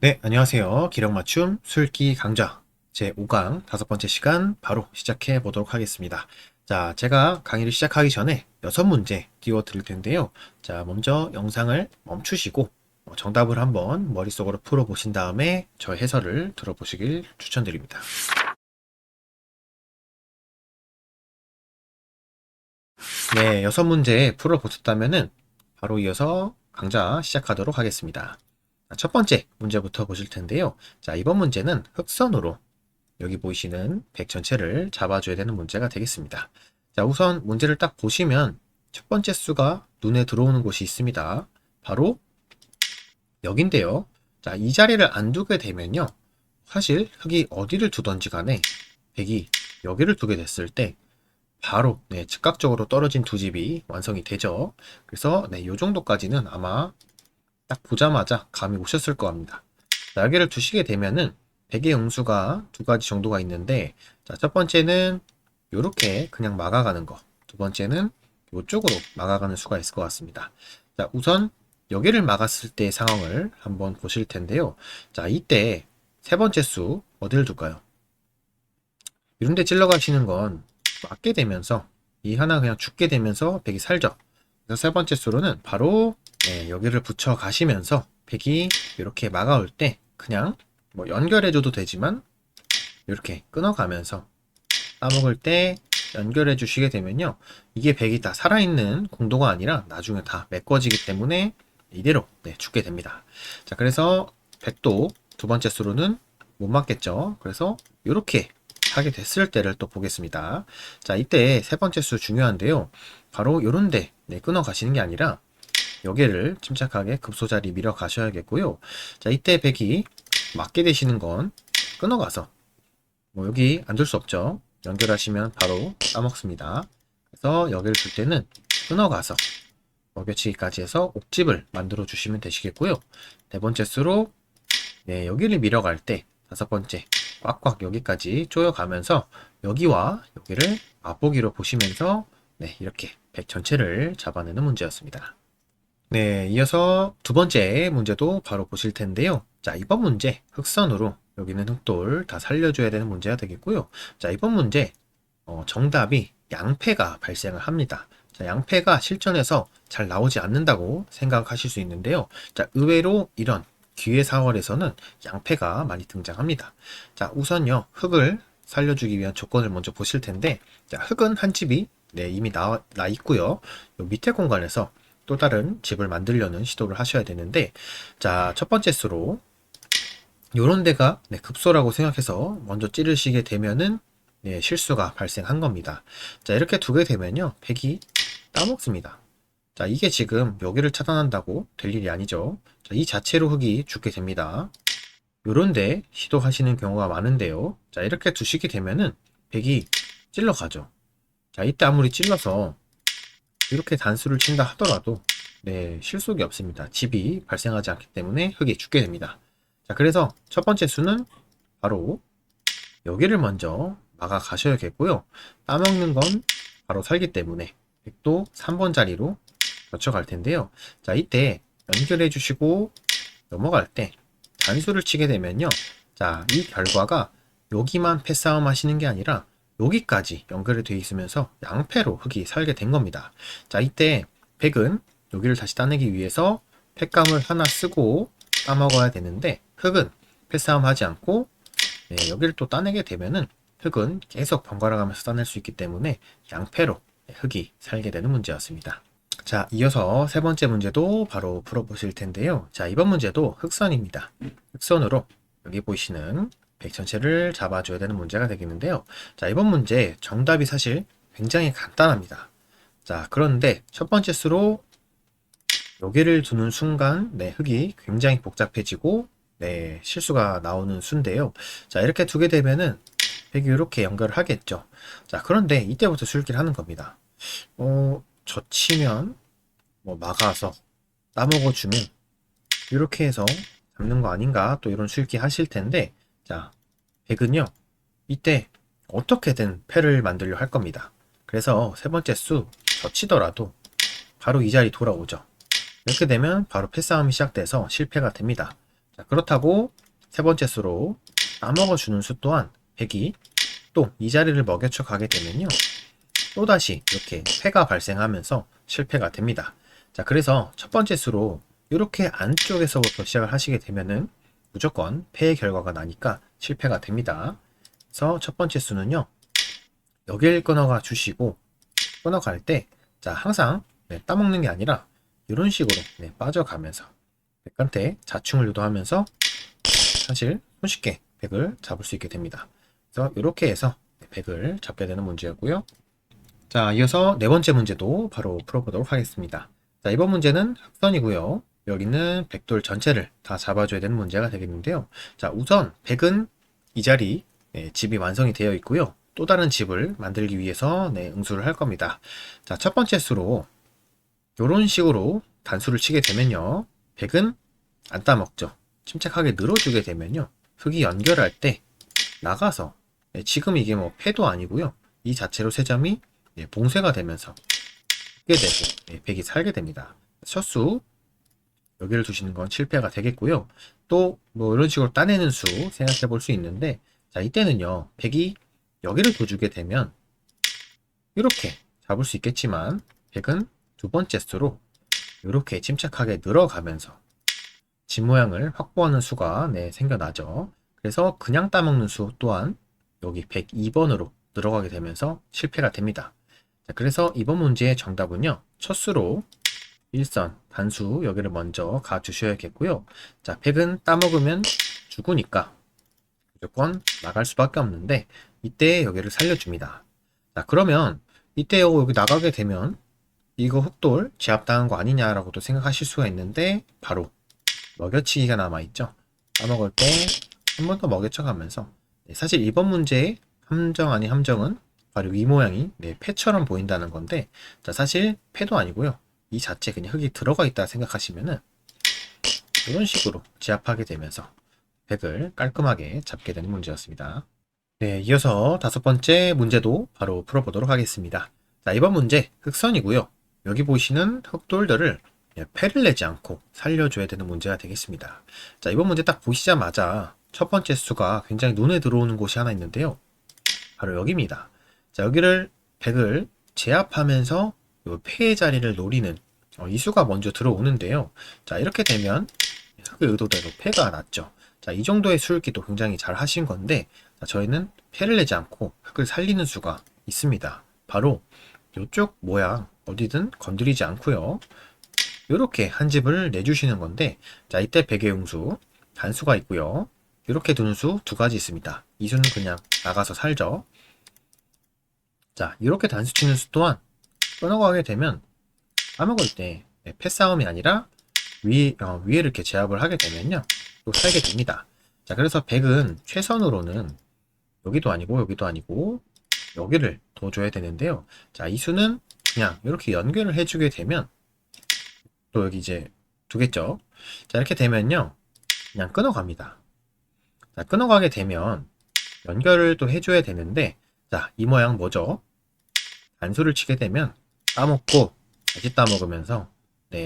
네, 안녕하세요. 기록 맞춤 술기 강좌 제5강 5번째 시간 바로 시작해 보도록 하겠습니다. 자, 제가 강의를 시작하기 전에 6문제 띄워 드릴 텐데요. 자, 먼저 영상을 멈추시고 정답을 한번 머릿속으로 풀어 보신 다음에 저 해설을 들어보시길 추천드립니다. 네, 6문제 풀어 보셨다면은 바로 이어서 강좌 시작하도록 하겠습니다. 첫 번째 문제부터 보실 텐데요. 자, 이번 문제는 흑선으로 여기 보이시는 100 전체를 잡아줘야 되는 문제가 되겠습니다. 자, 우선 문제를 딱 보시면 첫 번째 수가 눈에 들어오는 곳이 있습니다. 바로 여긴데요. 자, 이 자리를 안 두게 되면요. 사실 흙이 어디를 두던지 간에 100이 여기를 두게 됐을 때 바로 즉각적으로 떨어진 두 집이 완성이 되죠. 그래서 이 정도까지는 아마 딱 보자마자 감이 오셨을 겁니다. 자, 여기를 두시게 되면은 100의 응수가 두 가지 정도가 있는데, 자, 첫 번째는 이렇게 그냥 막아가는 거, 두 번째는 이쪽으로 막아가는 수가 있을 것 같습니다. 자, 우선 여기를 막았을 때 상황을 한번 보실 텐데요. 자, 이때 세 번째 수 어디를 둘까요? 이런 데 찔러 가시는 건 맞게 되면서 이 하나 그냥 죽게 되면서 100이 살죠. 그래서 세 번째 수로는 바로 여기를 붙여 가시면서 100이 이렇게 막아올 때 그냥 뭐 연결해줘도 되지만 이렇게 끊어가면서 따먹을 때 연결해 주시게 되면요. 이게 100이 다 살아있는 공도가 아니라 나중에 다 메꿔지기 때문에 이대로 죽게 됩니다. 자, 그래서 100도 두 번째 수로는 못 맞겠죠. 그래서 이렇게 하게 됐을 때를 또 보겠습니다. 자, 이때 세 번째 수 중요한데요. 바로 요런데 끊어 가시는 게 아니라 여기를 침착하게 급소자리 밀어 가셔야겠고요. 자, 이때 100이 맞게 되시는 건 끊어가서 뭐 여기 안 둘 수 없죠. 연결하시면 바로 따먹습니다. 그래서 여기를 둘 때는 끊어가서 먹여치기까지 해서 옥집을 만들어 주시면 되시겠고요. 네 번째 수로 여기를 밀어갈 때 다섯 번째 꽉꽉 여기까지 조여가면서 여기와 여기를 맛보기로 보시면서 이렇게 100 전체를 잡아내는 문제였습니다. 네, 이어서 두 번째 문제도 바로 보실 텐데요. 자, 이번 문제 흑선으로 여기는 흑돌 다 살려줘야 되는 문제가 되겠고요. 자, 이번 문제 정답이 양패가 발생을 합니다. 자, 양패가 실전에서 잘 나오지 않는다고 생각하실 수 있는데요. 자, 의외로 이런 기회 4월에서는 양패가 많이 등장합니다. 자, 우선요, 흑을 살려주기 위한 조건을 먼저 보실 텐데, 자, 흑은 한 집이 이미 나 있고요. 요 밑에 공간에서 또 다른 집을 만들려는 시도를 하셔야 되는데, 자, 첫 번째 수로 요런 데가 급소라고 생각해서 먼저 찌르시게 되면은 실수가 발생한 겁니다. 자, 이렇게 두게 되면요 100이 따먹습니다. 자, 이게 지금 여기를 차단한다고 될 일이 아니죠. 자, 이 자체로 흙이 죽게 됩니다. 요런데 시도하시는 경우가 많은데요. 자, 이렇게 두시게 되면은 100이 찔러가죠. 자, 이때 아무리 찔러서 이렇게 단수를 친다 하더라도 실속이 없습니다. 집이 발생하지 않기 때문에 흙이 죽게 됩니다. 자, 그래서 첫 번째 수는 바로 여기를 먼저 막아 가셔야겠고요. 따먹는 건 바로 살기 때문에 100도 3번 자리로 젖혀갈 텐데요. 자, 이때 연결해 주시고 넘어갈 때 단수를 치게 되면요. 자, 이 결과가 여기만 패싸움 하시는 게 아니라 여기까지 연결이 되어 있으면서 양패로 흙이 살게 된 겁니다. 자, 이때 100은 여기를 다시 따내기 위해서 팩감을 하나 쓰고 따먹어야 되는데 흙은 패싸움 하지 않고 여기를 또 따내게 되면은 흙은 계속 번갈아 가면서 따낼 수 있기 때문에 양패로 흙이 살게 되는 문제였습니다. 자, 이어서 세 번째 문제도 바로 풀어보실 텐데요. 자, 이번 문제도 흑선입니다. 흑선으로 여기 보이시는 100 전체를 잡아줘야 되는 문제가 되겠는데요. 자, 이번 문제 정답이 사실 굉장히 간단합니다. 자, 그런데 첫 번째 수로 여기를 두는 순간 흙이 굉장히 복잡해지고 실수가 나오는 수인데요. 자, 이렇게 두게 되면은 100이 이렇게 연결을 하겠죠. 자, 그런데 이때부터 술기를 하는 겁니다. 젖히면 뭐 막아서 따먹어주면 이렇게 해서 잡는 거 아닌가 또 이런 술기 하실 텐데, 자, 100은요 이때 어떻게든 패를 만들려 할 겁니다. 그래서 세 번째 수 젖히더라도 바로 이 자리 돌아오죠. 이렇게 되면 바로 패싸움이 시작돼서 실패가 됩니다. 자, 그렇다고 세 번째 수로 따먹어주는 수 또한 백이 또 이 자리를 먹여쳐 가게 되면요. 또다시 이렇게 패가 발생하면서 실패가 됩니다. 자, 그래서 첫 번째 수로 이렇게 안쪽에서부터 시작을 하시게 되면은 무조건 패의 결과가 나니까 실패가 됩니다. 그래서 첫 번째 수는요. 여길 끊어가 주시고 끊어갈 때 자, 항상 따먹는 게 아니라 이런 식으로 빠져가면서 백한테 자충을 유도하면서 사실 손쉽게 백을 잡을 수 있게 됩니다. 그래서 이렇게 해서 백을 잡게 되는 문제였고요. 자, 이어서 네 번째 문제도 바로 풀어보도록 하겠습니다. 자, 이번 문제는 흑선이고요. 여기는 백돌 전체를 다 잡아줘야 되는 문제가 되겠는데요. 자, 우선 백은 이 자리 집이 완성이 되어 있고요. 또 다른 집을 만들기 위해서 응수를 할 겁니다. 자, 첫 번째 수로 이런 식으로 단수를 치게 되면요. 백은 안 따먹죠. 침착하게 늘어주게 되면요. 흙이 연결할 때 나가서 지금 이게 뭐 패도 아니고요. 이 자체로 세 점이 봉쇄가 되면서 죽게 되고 백이 살게 됩니다. 첫 수 여기를 두시는 건 실패가 되겠고요. 또 뭐 이런 식으로 따내는 수 생각해 볼 수 있는데 자 이때는요. 백이 여기를 둬주게 되면 이렇게 잡을 수 있겠지만 백은 두 번째 수로 이렇게 침착하게 늘어가면서 집 모양을 확보하는 수가 생겨나죠. 그래서 그냥 따먹는 수 또한 여기 102번으로 늘어가게 되면서 실패가 됩니다. 자, 그래서 이번 문제의 정답은요. 첫 수로 일선, 단수 여기를 먼저 가주셔야겠고요. 자, 100은 따먹으면 죽으니까 무조건 나갈 수밖에 없는데 이때 여기를 살려줍니다. 자, 그러면 이때 여기 나가게 되면 이거 흑돌 제압당한 거 아니냐라고도 생각하실 수가 있는데 바로 먹여치기가 남아있죠. 따먹을 때 한 번 더 먹여쳐 가면서 사실 이번 문제의 함정 아닌 함정은 바로 이 모양이 패처럼 보인다는 건데 자, 사실 패도 아니고요. 이 자체 그냥 흙이 들어가 있다 생각하시면은 이런 식으로 제압하게 되면서 백을 깔끔하게 잡게 되는 문제였습니다. 네, 이어서 다섯 번째 문제도 바로 풀어보도록 하겠습니다. 자, 이번 문제 흑선이고요. 여기 보시는 흑돌들을 패를 내지 않고 살려줘야 되는 문제가 되겠습니다. 자, 이번 문제 딱 보시자마자 첫 번째 수가 굉장히 눈에 들어오는 곳이 하나 있는데요. 바로 여기입니다. 자, 여기를 백을 제압하면서 요 패의 자리를 노리는 이 수가 먼저 들어오는데요. 자, 이렇게 되면 흑의 의도대로 패가 났죠. 자, 이 정도의 수읽기도 굉장히 잘 하신 건데 자, 저희는 패를 내지 않고 흑을 살리는 수가 있습니다. 바로 이쪽 모양 어디든 건드리지 않고요. 이렇게 한 집을 내주시는 건데 자, 이때 백의 응수 단수가 있고요. 이렇게 두는 수 두 가지 있습니다. 이 수는 그냥 나가서 살죠. 자, 이렇게 단수 치는 수 또한 끊어가게 되면 까먹을 때 패싸움이 아니라 위에 이렇게 제압을 하게 되면요. 또 살게 됩니다. 자, 그래서 백은 최선으로는 여기도 아니고 여기도 아니고 여기를 둬줘야 되는데요. 자, 이 수는 그냥 이렇게 연결을 해주게 되면 또 여기 이제 두겠죠. 자, 이렇게 되면요. 그냥 끊어갑니다. 자, 끊어가게 되면 연결을 또 해줘야 되는데 자, 이 모양 뭐죠? 단수를 치게 되면 따먹고 다시 따먹으면서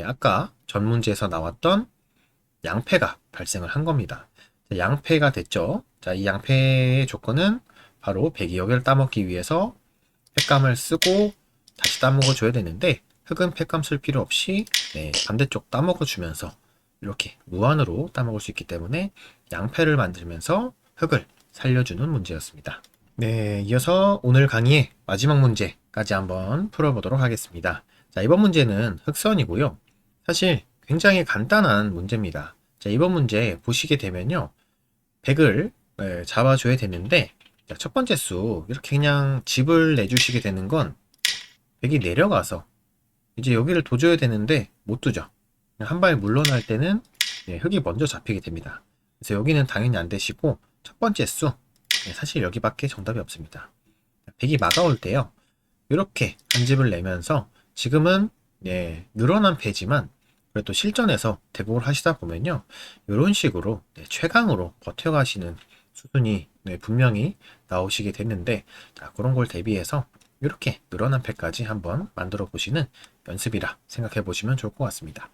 아까 전 문제에서 나왔던 양패가 발생을 한 겁니다. 자, 양패가 됐죠. 자, 이 양패의 조건은 바로 백이 여기를 따먹기 위해서 팩감을 쓰고 다시 따먹어 줘야 되는데 흑은 팩감 쓸 필요 없이 반대쪽 따먹어 주면서 이렇게 무한으로 따먹을 수 있기 때문에 양패를 만들면서 흑을 살려주는 문제였습니다. 네, 이어서 오늘 강의의 마지막 문제까지 한번 풀어보도록 하겠습니다. 자, 이번 문제는 흑선이고요. 사실 굉장히 간단한 문제입니다. 자, 이번 문제 보시게 되면요. 백을 잡아줘야 되는데 자, 첫 번째 수 이렇게 그냥 집을 내주시게 되는 건 백이 내려가서 이제 여기를 둬줘야 되는데 못 두죠. 한 발 물러날 때는 흙이 먼저 잡히게 됩니다. 그래서 여기는 당연히 안 되시고 첫 번째 수 사실 여기밖에 정답이 없습니다. 백이 막아올 때요. 이렇게 한 집을 내면서 지금은 늘어난 패지만 그래도 실전에서 대국을 하시다 보면요. 이런 식으로 최강으로 버텨가시는 수순이 분명히 나오시게 됐는데 자, 그런 걸 대비해서 이렇게 늘어난 패까지 한번 만들어 보시는 연습이라 생각해 보시면 좋을 것 같습니다.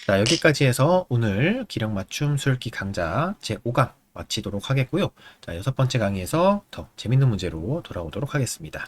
자, 자, 여기까지 해서 오늘 기력 맞춤 수읽기 강좌 제5강 마치도록 하겠고요. 자, 6번째 강의에서 더 재밌는 문제로 돌아오도록 하겠습니다.